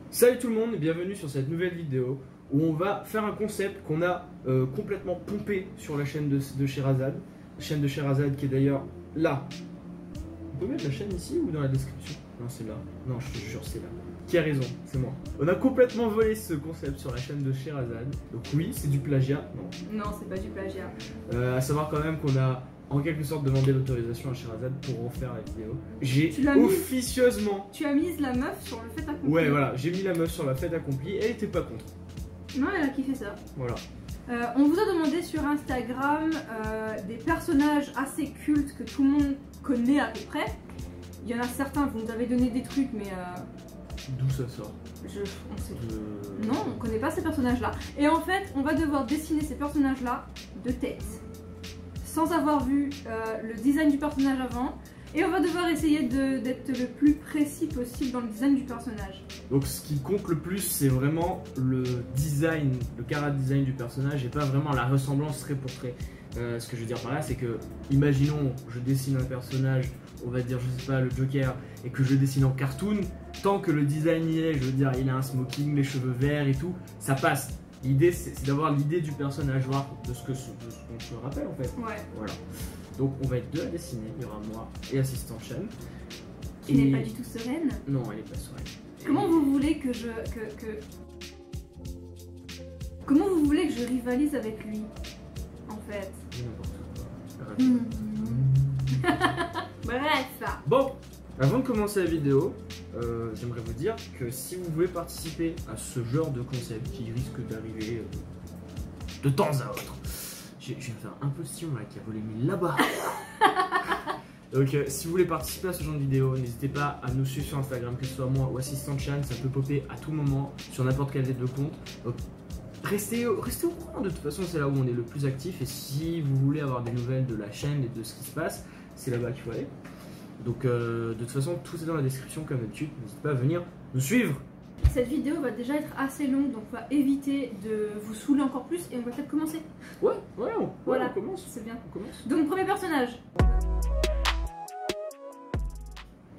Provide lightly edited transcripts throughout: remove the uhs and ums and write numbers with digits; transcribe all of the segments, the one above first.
Salut tout le monde et bienvenue sur cette nouvelle vidéo où on va faire un concept qu'on a complètement pompé sur la chaîne de Sherazade. La chaîne de Sherazade qui est d'ailleurs là. On peut mettre la chaîne ici ou dans la description? Non, c'est là. Non, je te jure, c'est là. Qui a raison? C'est moi. On a complètement volé ce concept sur la chaîne de Sherazade. Donc oui, c'est du plagiat. Non. Non, c'est pas du plagiat. À savoir quand même qu'on a en quelque sorte demandé l'autorisation à Sherazade pour refaire la vidéo. J'ai officieusement... Tu as mis la meuf sur le fait accompli. Ouais, voilà, j'ai mis la meuf sur la fête accomplie, elle était pas contre. Non, elle a kiffé ça. Voilà. On vous a demandé sur Instagram des personnages assez cultes que tout le monde connaît à peu près. Il y en a certains, vous nous avez donné des trucs, mais... D'où ça sort? On sait. Non, on connaît pas ces personnages-là. Et en fait, on va devoir dessiner ces personnages-là de tête, sans avoir vu le design du personnage avant. Et on va devoir essayer d'être le plus précis possible dans le design du personnage. Donc ce qui compte le plus, c'est vraiment le design, le character design du personnage et pas vraiment la ressemblance trait pour trait. Ce que je veux dire par là, c'est que, imaginons, je dessine un personnage, on va dire, je sais pas, le Joker, et que je dessine en cartoon, tant que le design y est, je veux dire, il a un smoking, les cheveux verts et tout, ça passe. L'idée, c'est d'avoir l'idée du personnage, voir de ce qu'on se rappelle en fait. Ouais. Voilà. Donc on va être deux à dessiner, il y aura moi et assistant chaîne. Qui n'est pas du tout sereine. Non, elle est pas sereine. Comment vous voulez que je... Comment vous voulez que je rivalise avec lui, en fait? N'importe quoi. Bref. Bon, avant de commencer la vidéo, j'aimerais vous dire que si vous voulez participer à ce genre de concept qui risque d'arriver de temps à autre, je vais faire un peu Sion là qui a volé mis là-bas. Donc si vous voulez participer à ce genre de vidéo, n'hésitez pas à nous suivre sur Instagram, que ce soit moi ou Assistant Chan, ça peut popper à tout moment sur n'importe quel des deux comptes. Donc restez au courant, de toute façon c'est là où on est le plus actif et si vous voulez avoir des nouvelles de la chaîne et de ce qui se passe, c'est là-bas qu'il faut aller. Donc de toute façon tout est dans la description comme d'habitude, n'hésitez pas à venir nous suivre. Cette vidéo va déjà être assez longue, donc on va éviter de vous saouler encore plus et on va peut-être commencer. Ouais, voilà, on commence. C'est bien. On commence. Donc premier personnage.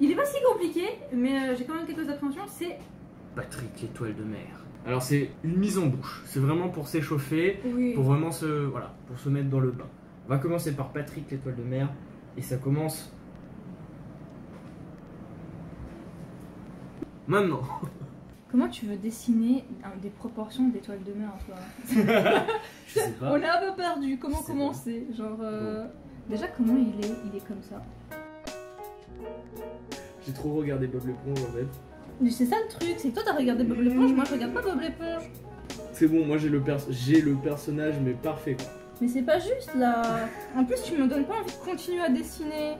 Il est pas si compliqué, mais j'ai quand même quelques appréhensions, c'est... Patrick l'étoile de mer. Alors c'est une mise en bouche, c'est vraiment pour s'échauffer, oui, pour vraiment pour se mettre dans le bain. On va commencer par Patrick l'étoile de mer et ça commence... maintenant. Comment tu veux dessiner des proportions d'étoiles de mer, toi? Je sais pas. On est un peu perdu, comment commencer? Genre, bon. Déjà, comment il est comme ça? J'ai trop regardé Bob l'éponge en fait. Mais c'est ça le truc, c'est que toi t'as regardé Bob l'éponge, moi je regarde pas Bob l'éponge. C'est bon, moi j'ai le personnage mais parfait quoi. Mais c'est pas juste là. En plus tu me donnes pas envie de continuer à dessiner.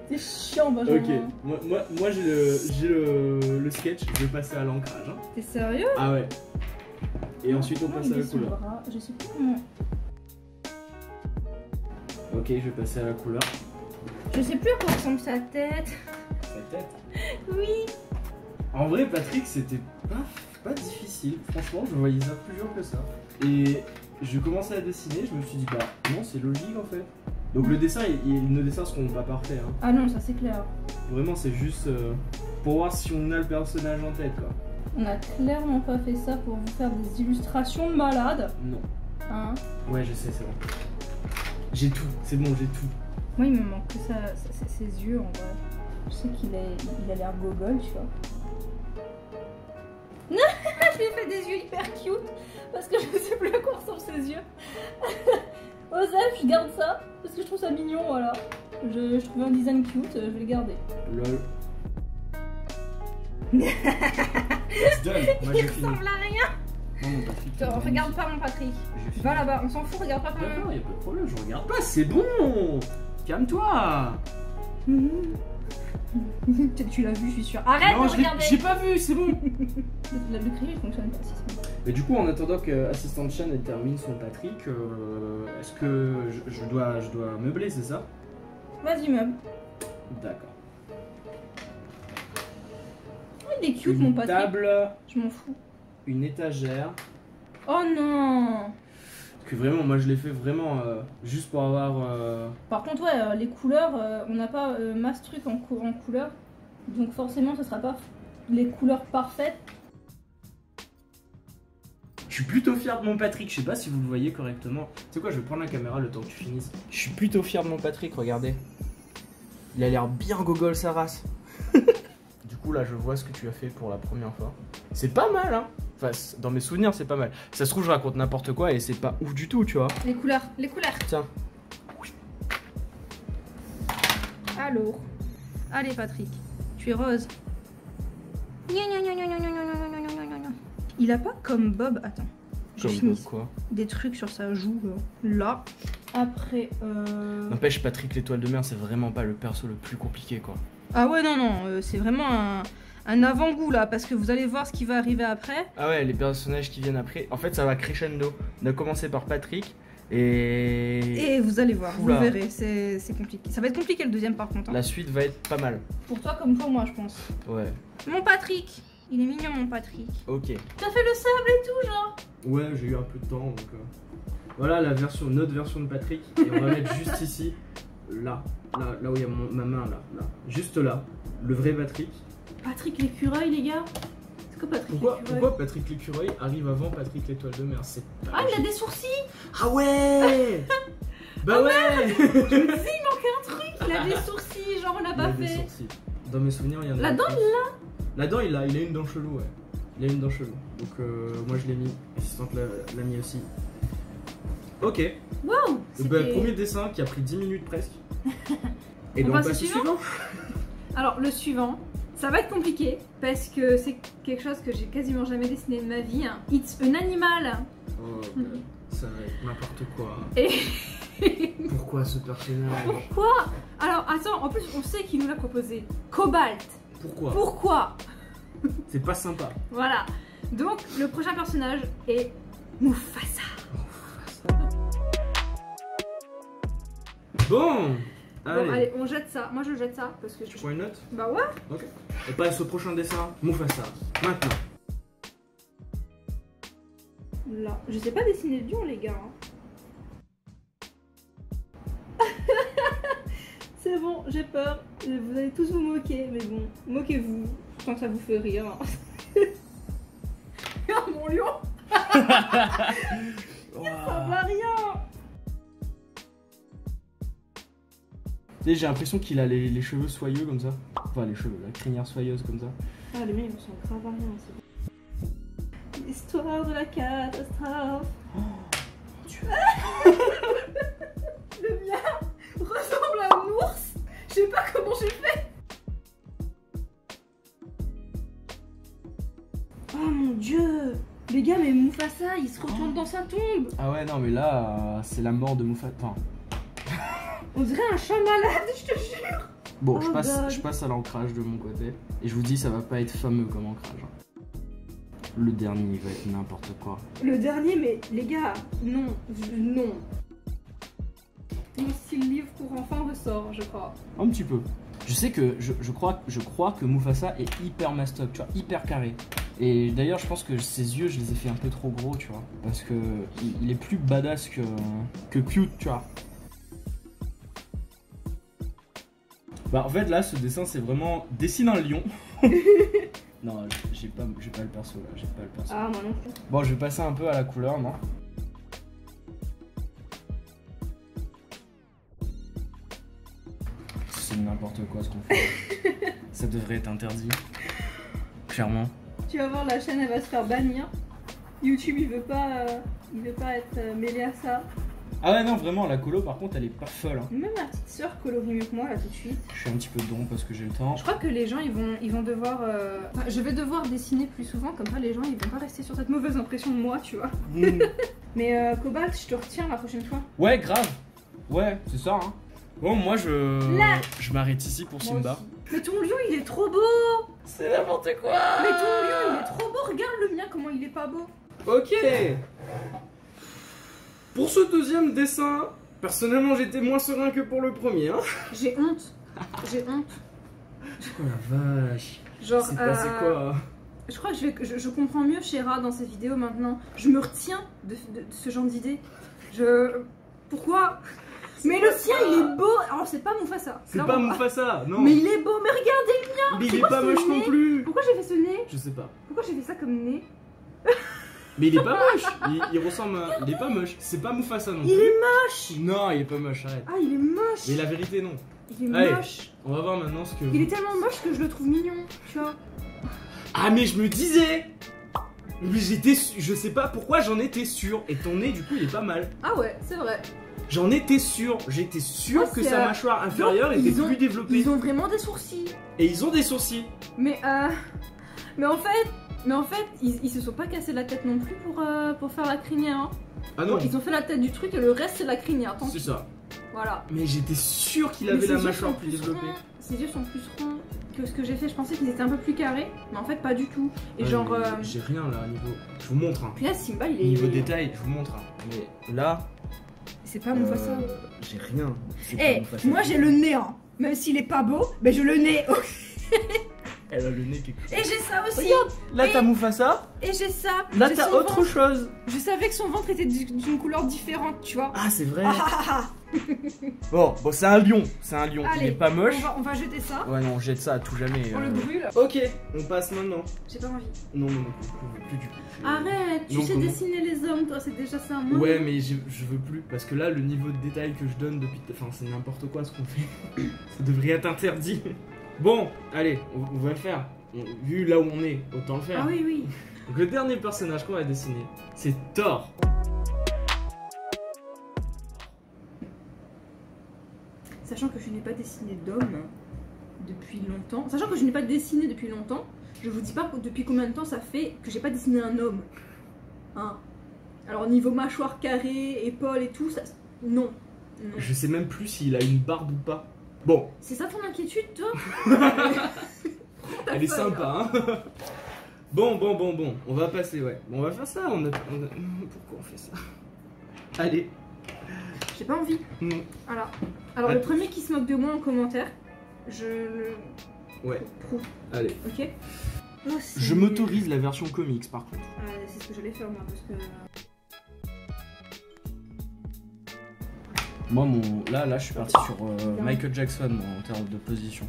C'est chiant Benjamin. Ok, moi j'ai le sketch, je vais passer à l'ancrage. Hein. T'es sérieux? Ah ouais. Et ensuite on passe à la couleur. Je sais plus comment. Ok, je vais passer à la couleur. Je sais plus à quoi ressemble sa tête. Sa tête? Oui. En vrai Patrick c'était pas difficile, franchement je voyais ça plus dur que ça. Et je commençais à dessiner, je me suis dit bah non c'est logique en fait. Donc le dessin, nos dessins seront pas parfaits. Hein. Ah non, ça c'est clair. Vraiment, c'est juste pour voir si on a le personnage en tête, quoi. On a clairement pas fait ça pour vous faire des illustrations de malades. Non. Hein? Ouais, je sais, c'est bon. J'ai tout, c'est bon, j'ai tout. Moi, il me manque que ça, ses yeux, en vrai. Je sais qu'il a l'air gogol, tu vois. Je lui ai fait des yeux hyper cute parce que je sais plus à quoi ressemblent ses yeux. Osef, je garde ça parce que je trouve ça mignon, voilà. Je trouve un design cute, je vais le garder. Lol. It's done. Moi, il ressemble à rien. Non, mon Patrick. Regarde pas mon Patrick. Va là-bas, on s'en fout, regarde pas quand même. D'accord, y'a pas de problème, je regarde pas, c'est bon. Calme-toi. Tu l'as vu, je suis sûre. Arrête de regarder. J'ai pas vu, c'est bon. La bleu crié, il fonctionne pas si c'est bon. Mais du coup, en attendant que Assistant Chan termine son Patrick, est-ce que je dois meubler, c'est ça? Vas-y, meuble. D'accord. Oh, il est cute, mon Patrick. Une table. Je m'en fous. Une étagère. Oh non. Que vraiment, moi je l'ai fait vraiment juste pour avoir... Par contre, ouais, les couleurs, on n'a pas masse truc en couleur. Donc forcément, ce sera pas les couleurs parfaites. Je suis plutôt fier de mon Patrick, je sais pas si vous le voyez correctement. Tu sais quoi, je vais prendre la caméra le temps que tu finisses. Je suis plutôt fier de mon Patrick, regardez. Il a l'air bien gogol sa race. Du coup là je vois ce que tu as fait pour la première fois. C'est pas mal hein. Enfin dans mes souvenirs c'est pas mal. Ça se trouve je raconte n'importe quoi et c'est pas ouf du tout tu vois. Les couleurs, les couleurs. Tiens. Alors. Allez Patrick, tu es rose. Il a pas comme Bob, attends. Comme quoi. Des trucs sur sa joue là. Après N'empêche Patrick l'étoile de mer c'est vraiment pas le perso le plus compliqué quoi. Ah ouais non, c'est vraiment un avant-goût là, parce que vous allez voir ce qui va arriver après. Ah ouais, les personnages qui viennent après, en fait ça va crescendo. On a commencé par Patrick et vous allez voir, oula. vous verrez, c'est compliqué. Ça va être compliqué le deuxième par contre. Hein. La suite va être pas mal. Pour toi comme pour moi je pense. Ouais. Mon Patrick, il est mignon mon Patrick. Ok. T'as fait le sable et tout genre. Ouais, j'ai eu un peu de temps donc... Voilà la version, notre version de Patrick. Et on va mettre juste ici, là où il y a ma main là. Juste là, le vrai Patrick. Patrick l'écureuil les gars. C'est quoi Patrick l'écureuil? Pourquoi Patrick l'écureuil arrive avant Patrick l'étoile de mer? C'est pas Ah il a logique. des sourcils. Ah ouais. Bah ouais. Je me disais il manquait un truc, il a des sourcils, genre on l'a Il pas a des fait. sourcils. Dans mes souvenirs il y en a. La dent plus. il l'a. La dent il a une dent chelou ouais. Il a une dent chelou. Donc moi je l'ai mis, l'assistante l'a mis aussi. Ok. Waouh. Bah, premier dessin qui a pris 10 minutes presque. Et On donc passe au passe au suivant. Alors le suivant, ça va être compliqué parce que c'est quelque chose que j'ai quasiment jamais dessiné de ma vie. Hein. It's an animal. Oh, bah, ça va être n'importe quoi. Et Pourquoi ce personnage? pourquoi? Alors attends, en plus on sait qui nous l'a proposé. Cobalt. Pourquoi? Pourquoi? C'est pas sympa. Voilà. Donc le prochain personnage est Mufasa. Bon, allez. Bon allez, on jette ça. Moi je jette ça parce que Tu prends une note? Bah ouais. Ok. On passe au prochain dessin, Mufasa. Maintenant. Là, je sais pas dessiner le lion les gars. Hein. C'est bon, j'ai peur. Vous allez tous vous moquer, mais bon, moquez-vous tant que ça vous fait rire. Regarde mon lion. Ça va rien. Tu sais, j'ai l'impression qu'il a les cheveux soyeux comme ça. Enfin, les cheveux, la crinière soyeuse comme ça. Ah, les miens ils me sont grave à rien. L'histoire de la catastrophe. Oh, mon Dieu. Le mien ressemble à un ours. Je sais pas comment j'ai fait. Oh mon dieu. Les gars, mais Mufasa, il se retourne dans sa tombe. Ah ouais, non, mais là, c'est la mort de Mufasa. Enfin, On dirait un chat malade, je te jure. bon, Oh je passe à l'ancrage de mon côté. Et je vous dis, ça va pas être fameux comme ancrage. Le dernier, il va être n'importe quoi. Le dernier, mais les gars, non, non. Mon style livre pour enfants ressort, je crois. Un petit peu. Je sais que je crois que Mufasa est hyper mastoc, tu vois, hyper carré. Et d'ailleurs, je pense que ses yeux, je les ai fait un peu trop gros, tu vois. Parce que il est plus badass que cute, tu vois. Bah en fait là, ce dessin, c'est vraiment dessine un lion. Non, j'ai pas le perso là, j'ai pas le perso. Ah, moi non plus. Bon, je vais passer un peu à la couleur, non? C'est n'importe quoi ce qu'on fait. Ça devrait être interdit. Clairement. Tu vas voir, la chaîne elle va se faire bannir. YouTube il veut pas être mêlé à ça. Ah ouais non vraiment la colo par contre elle est pas folle hein. Même ma petite soeur colorie mieux que moi là tout de suite. Je suis un petit peu don parce que j'ai le temps. Je crois que les gens ils vont devoir enfin, je vais devoir dessiner plus souvent, comme ça les gens ils vont pas rester sur cette mauvaise impression de moi, tu vois. Mais Cobalt, je te retiens la prochaine fois. Ouais grave. Ouais c'est ça hein. Bon moi je m'arrête ici pour Moi Simba. aussi. Mais ton lion il est trop beau. C'est n'importe quoi. Mais ton lion il est trop beau, regarde le mien comment il est pas beau. Ok. Pour ce deuxième dessin, personnellement j'étais moins serein que pour le premier hein. J'ai honte. J'ai honte. Oh la vache. Genre C'est passé quoi? Je crois que je comprends mieux Shera dans ses vidéos maintenant. Je me retiens de ce genre d'idées. Pourquoi? Mais le sien il est beau. Alors c'est pas Mufasa. C'est pas Mufasa, non. Mais il est beau, mais regardez le mien. Mais il est pas moche non plus. Pourquoi j'ai fait ce nez? Je sais pas. Pourquoi j'ai fait ça comme nez? Mais il est pas moche. Il ressemble à... Il est pas moche. C'est pas Mufasa non plus. Il est moche. Non, il est pas moche, arrête. Ah, il est moche. Mais la vérité, non. Il est Allez, moche. on va voir maintenant ce que... Il est tellement moche que je le trouve mignon, tu vois. Ah mais je me disais. Mais j'étais... Je sais pas pourquoi j'en étais sûr. Et ton nez, du coup, il est pas mal. Ah ouais, c'est vrai. J'en étais sûr. J'étais sûr que sa mâchoire inférieure était plus développée. Ils ont vraiment des sourcils. Et ils ont des sourcils. Mais en fait, ils se sont pas cassés la tête non plus pour faire la crinière. Hein. Ah non. Ils ont fait la tête du truc et le reste c'est la crinière. C'est ça. Voilà. Mais j'étais sûr qu'il avait la mâchoire plus développée. Ses yeux sont plus ronds que ce que j'ai fait. Je pensais qu'ils étaient un peu plus carrés, mais en fait pas du tout. Et genre. J'ai rien là niveau. Je vous montre. Hein. Puis là, Simba il est. Niveau détail, je vous montre. Hein. Mais là. C'est pas Mufasa. J'ai rien. Eh, moi j'ai le nez, hein. Même s'il est pas beau, mais je le nez. Elle a le nez qui est... Et j'ai ça aussi. Regarde, là t'as Mufasa. Et j'ai ça. Là t'as autre chose. Je savais que son ventre était d'une couleur différente, tu vois. Ah c'est vrai. Bon, c'est un lion. C'est un lion. Allez, il est pas moche. On va jeter ça. Ouais non, on jette ça à tout jamais. On le brûle. Ok, on passe maintenant. J'ai pas envie. Non, plus du tout. Arrête, tu sais dessiner les hommes, toi, c'est déjà ça. Moi, ouais, mais je veux plus. Parce que là, le niveau de détail que je donne depuis... Enfin, c'est n'importe quoi ce qu'on fait. Ça devrait être interdit. Bon, allez, on va le faire. Vu là où on est, autant le faire. Ah oui, oui. Donc le dernier personnage qu'on va dessiner, c'est Thor. Sachant que je n'ai pas dessiné d'homme depuis longtemps. Je vous dis pas depuis combien de temps ça fait que j'ai pas dessiné un homme. Hein. Alors niveau mâchoire carrée, épaules et tout, ça... Non. Je sais même plus s'il a une barbe ou pas. Bon. C'est ça ton inquiétude, toi? Elle est sympa, hein. Bon. On va passer, ouais. Bon, on va faire ça. Pourquoi on fait ça? Allez. J'ai pas envie. Voilà. Alors, le premier qui se moque de moi en commentaire, je... Ouais. Prouve. Allez. Ok. Oh, je m'autorise la version comics, par contre. C'est ce que j'allais faire, moi, parce que... Moi, là, je suis parti sur Michael Jackson en termes de position.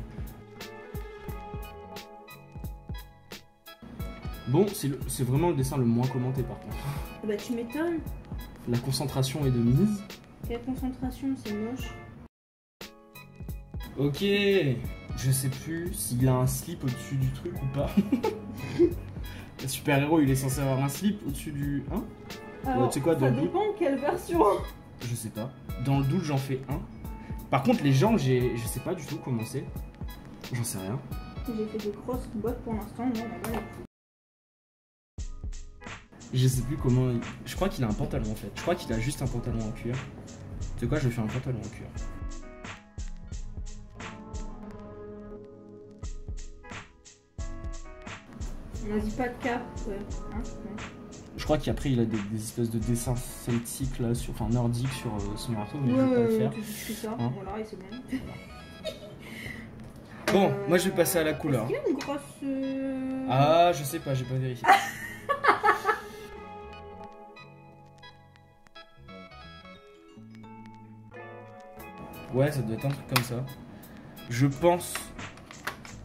Bon, c'est vraiment le dessin le moins commenté par contre. Bah tu m'étonnes. La concentration est de mise. Quelle concentration, c'est moche. Ok, je sais plus s'il a un slip au-dessus du truc ou pas. Le super-héros, il est censé avoir un slip au-dessus du... Hein? Alors, tu sais quoi, ça dépend de quelle version. Je sais pas. Dans le doute, j'en fais un. Par contre, les jambes, je sais pas du tout comment c'est. J'en sais rien. J'ai fait des grosses bottes pour l'instant, non, on va pas. Je sais plus comment... Je crois qu'il a un pantalon en fait. Je crois qu'il a juste un pantalon en cuir. Tu sais quoi, je fais un pantalon en cuir. On a dit pas de cap, ouais. Hein, je crois qu'après il a des espèces de dessins celtiques là, enfin nordiques sur son marteau, mais je vais pas le faire. C'est ça, hein, voilà, et c'est bon. Bon, moi je vais passer à la couleur. Est-ce qu'il a une grosse... Ah, je sais pas, j'ai pas vérifié. Ouais, ça doit être un truc comme ça. Je pense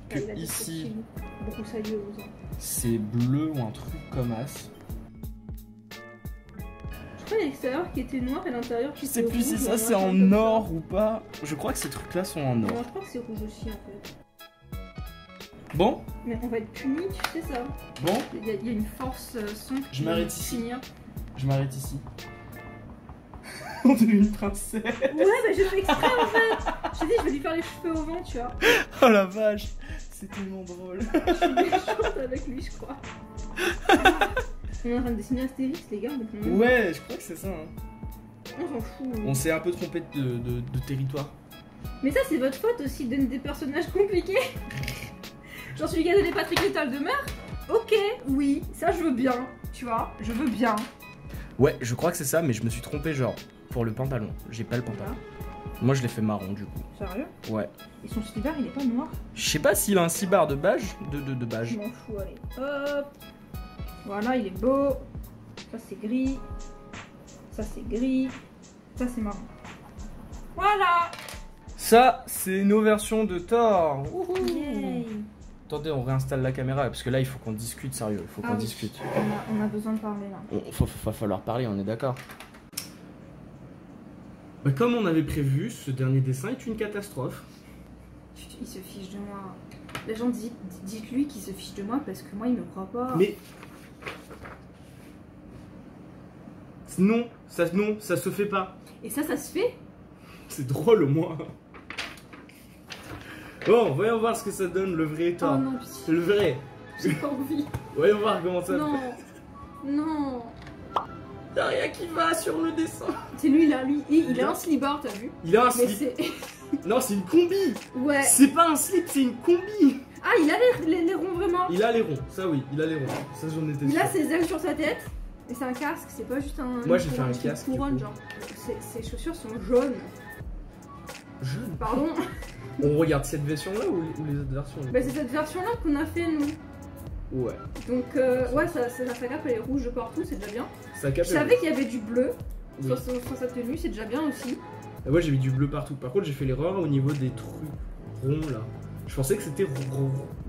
que ici, c'est bleu ou un truc comme as. Je crois à l'extérieur qui était noir et à l'intérieur qui était rouge. Je sais plus si ça c'est en or ou pas. Je crois que ces trucs là sont en or. Non, je crois que c'est rouge aussi en fait. Bon. Mais on va être puni, tu sais ça. Bon. Il y a une force sombre. Je m'arrête ici. Je m'arrête ici. On dirait une princesse. Ouais, mais j'ai fait exprès en fait. J'ai dit, je vais lui faire les cheveux au vent, tu vois. Oh la vache, c'est tellement drôle. Je suis méchante avec lui, je crois. On est en train de dessiner Astérix, les gars. Ouais, je crois que c'est ça. Hein. On s'en fout. On s'est un peu trompé de territoire. Mais ça, c'est votre faute aussi, de donner des personnages compliqués. Genre celui qui a donné Patrick L'étoile de mer. Ok, oui, ça je veux bien. Tu vois, je veux bien. Ouais, je crois que c'est ça, mais je me suis trompé, genre, pour le pantalon. J'ai pas le pantalon. Moi, je l'ai fait marron, du coup. Sérieux? Ouais. Et son slibard, il est pas noir? Je sais pas s'il a un slibard de beige. De beige. Je m'en fous, allez. Hop. Voilà, il est beau. Ça, c'est gris. Ça c'est gris. Ça c'est marron. Voilà. Ça, c'est nos versions de Thor. Yay. Attendez, on réinstalle la caméra parce que là, il faut qu'on discute, sérieux. Il faut qu'on discute. On a besoin de parler là. Va falloir parler, on est d'accord. Bah, comme on avait prévu, ce dernier dessin est une catastrophe. Il se fiche de moi. Les gens dites-lui qu'il se fiche de moi parce que moi, il me croit pas. Mais non, ça se fait pas. Et ça se fait. C'est drôle au moins. Bon, voyons voir ce que ça donne, le vrai Thor. Oh non, c'est le vrai. J'ai pas envie. Voyons voir comment ça Non. Non. Y'a rien qui va sur le dessin. C'est lui là, il a un slibard, t'as vu? Il a un Mais slip. Non, c'est une combi. Ouais. C'est pas un slip, c'est une combi. Ah, il a les ronds vraiment. Il a les ronds, ça oui, il a les ronds. Ça j'en étais sûr. Il a ses ailes sur sa tête. Et c'est un casque, c'est pas juste un. Moi j'ai fait un casque. Couronne, genre. Ses chaussures sont jaunes. Jaune. Pardon. On regarde cette version là ou les autres versions? Bah c'est cette version là qu'on a fait nous. Ouais. Donc ouais, sa cape elle est rouge de partout, c'est déjà bien. Sa cape, je savais qu'il y avait du bleu oui. sur sa tenue, c'est déjà bien aussi. Et moi j'ai mis du bleu partout. Par contre j'ai fait l'erreur au niveau des trucs ronds là. Je pensais que c'était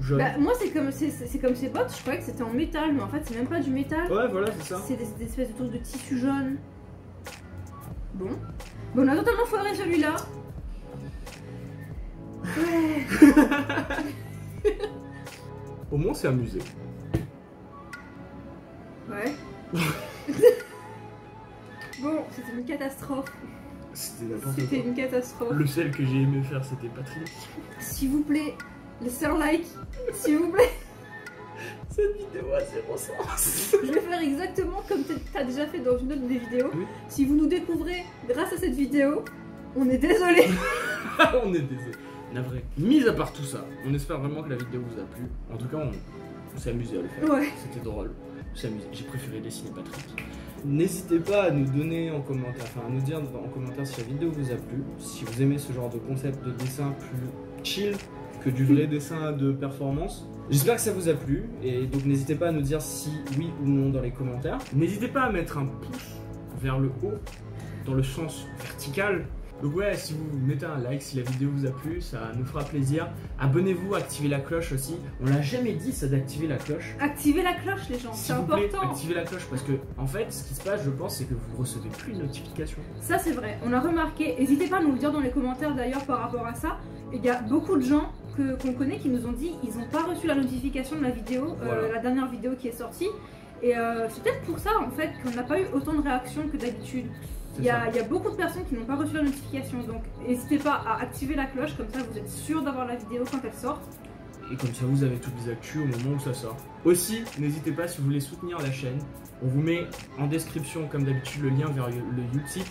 jaune. Bah moi c'est comme ses bottes, je croyais que c'était en métal, mais en fait c'est même pas du métal. Ouais voilà c'est ça. C'est des espèces de trucs de tissu jaune. Bon. Bon on a totalement foiré celui-là. Ouais. Au moins c'est amusé. Ouais. Bon, c'était une catastrophe. C'était une catastrophe. Le seul que j'ai aimé faire c'était Patrick. S'il vous plaît, laissez un like. S'il vous plaît. Cette vidéo a zéro sens. Je vais faire exactement comme t'as déjà fait dans une autre des vidéos. Oui. Si vous nous découvrez grâce à cette vidéo, on est désolé. On est désolé. Navré. Mis à part tout ça, on espère vraiment que la vidéo vous a plu. En tout cas, on s'est amusé à le faire. Ouais. C'était drôle. On s'est amusé. J'ai préféré dessiner Patrick. N'hésitez pas à nous donner en commentaire, enfin à nous dire en commentaire si la vidéo vous a plu, si vous aimez ce genre de concept de dessin plus chill que du vrai dessin de performance. J'espère que ça vous a plu et donc n'hésitez pas à nous dire si oui ou non dans les commentaires. N'hésitez pas à mettre un pouce vers le haut dans le sens vertical. Donc ouais, si vous mettez un like, si la vidéo vous a plu, ça nous fera plaisir. Abonnez-vous, activez la cloche aussi. On l'a jamais dit ça d'activer la cloche. Activez la cloche les gens, c'est important. Activez la cloche parce que en fait, ce qui se passe, je pense, c'est que vous recevez plus de notifications. Ça c'est vrai, on a remarqué. N'hésitez pas à nous le dire dans les commentaires d'ailleurs par rapport à ça. Il y a beaucoup de gens qu'on connaît qui nous ont dit ils n'ont pas reçu la notification de la vidéo, voilà. La dernière vidéo qui est sortie. Et c'est peut-être pour ça en fait qu'on n'a pas eu autant de réactions que d'habitude. Il y a beaucoup de personnes qui n'ont pas reçu la notification, donc n'hésitez pas à activer la cloche, comme ça vous êtes sûr d'avoir la vidéo quand elle sort. Et comme ça vous avez toutes les actus au moment où ça sort. Aussi, n'hésitez pas si vous voulez soutenir la chaîne, on vous met en description comme d'habitude le lien vers le Utip.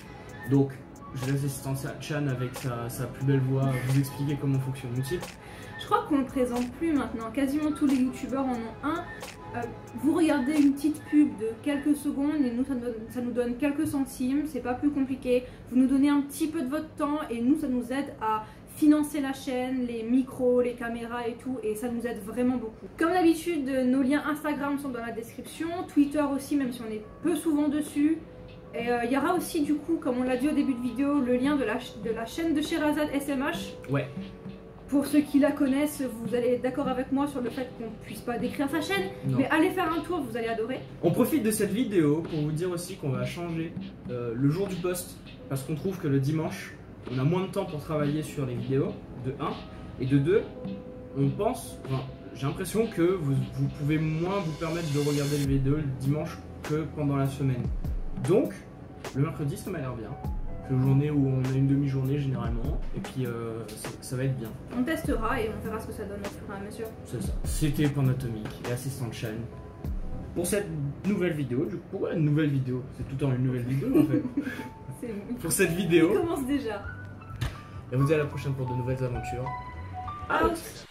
Donc je laisse l'assistant Chan avec sa plus belle voix vous expliquer comment fonctionne Utip. Je crois qu'on ne le présente plus maintenant, quasiment tous les youtubeurs en ont un. Vous regardez une petite pub de quelques secondes et nous ça nous donne quelques centimes, c'est pas plus compliqué. Vous nous donnez un petit peu de votre temps et nous ça nous aide à financer la chaîne, les micros, les caméras et tout, et ça nous aide vraiment beaucoup. Comme d'habitude, nos liens Instagram sont dans la description, Twitter aussi même si on est peu souvent dessus. Et il y aura aussi du coup, comme on l'a dit au début de vidéo, le lien de la chaîne de Sherazade SMH. Ouais. Pour ceux qui la connaissent, vous allez être d'accord avec moi sur le fait qu'on ne puisse pas décrire sa chaîne, non. Mais allez faire un tour, vous allez adorer. On profite de cette vidéo pour vous dire aussi qu'on va changer le jour du post, parce qu'on trouve que le dimanche, on a moins de temps pour travailler sur les vidéos, de 1, et de 2, on pense, enfin, j'ai l'impression que vous pouvez moins vous permettre de regarder les vidéos le dimanche que pendant la semaine. Donc, le mercredi, ça m'a l'air bien. Une journée où on a une demi-journée généralement, et puis ça va être bien. On testera et on verra ce que ça donne au fur et à mesure. C'est ça. C'était Panatomique et Assistant Chan pour cette nouvelle vidéo. Du coup, une nouvelle vidéo, c'est tout le temps une nouvelle vidéo en fait. C'est pour cette vidéo. On commence déjà. Et on vous dit à la prochaine pour de nouvelles aventures. Out.